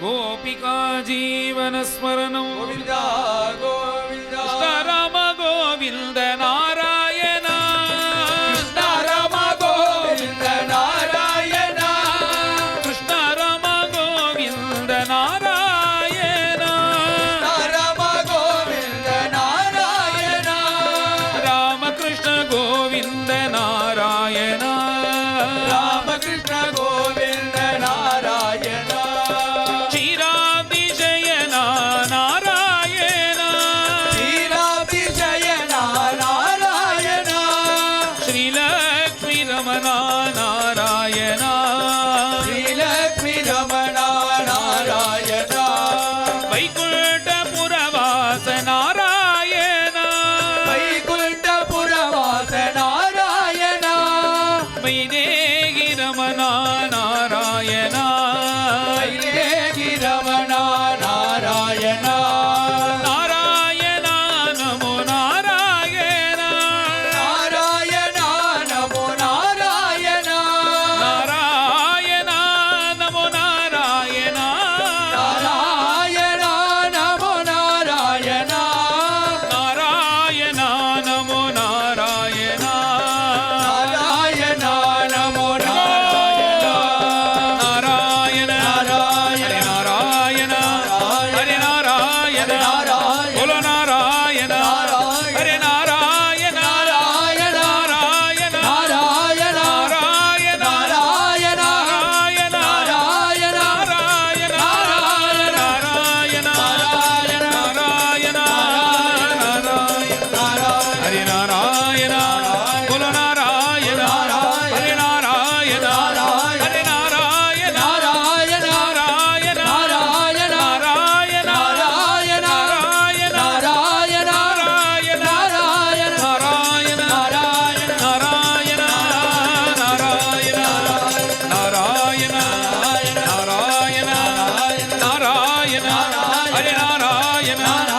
गोपिका जीवनस्मरणं गोविन्द गोविन्द कृष्ण राम गोविन्द नारायण कृष्ण राम गोविन्द नारायण कृष्ण राम गोविन्द नारायण राम गोविन्द नारायण राम कृष्ण गोविन्द नारायण राम कृष्ण गोविन्द नारायण क्षीराब्धिशयन नारायण क्षीराब्धिशयन नारायण श्रीलक्ष्मी रमण नारायण श्रीलक्ष्मी रमण नारायण वैकुण्ठपुरवास नारायण वैकुण्ठपुरवास नारायण वैदेही रमण नारायण वैदेही रमण नारायण नारायण नमो नारायण नारायण नमो नारायण नारायण नमो नारायण नारायण नमो नारायण नारायण नमो नारायण नारायण नमो नारायण नारायण नारायण नारायण हरे नारायण बोलो नारायण हरे नारायण नारायण नारायण नारायण नारायण नारायण नारायण नारायण नारायण नारायण नारायण नारायण हरे नारायण बोलो नारायण हरे नारायण हरे नारायण नारायण नारायण नारायण नारायण नारायण नारायण नारायण नारायण नारायण नारायण नारायण नारायण नारायण नारायण नारायण नारायण हरे नारायण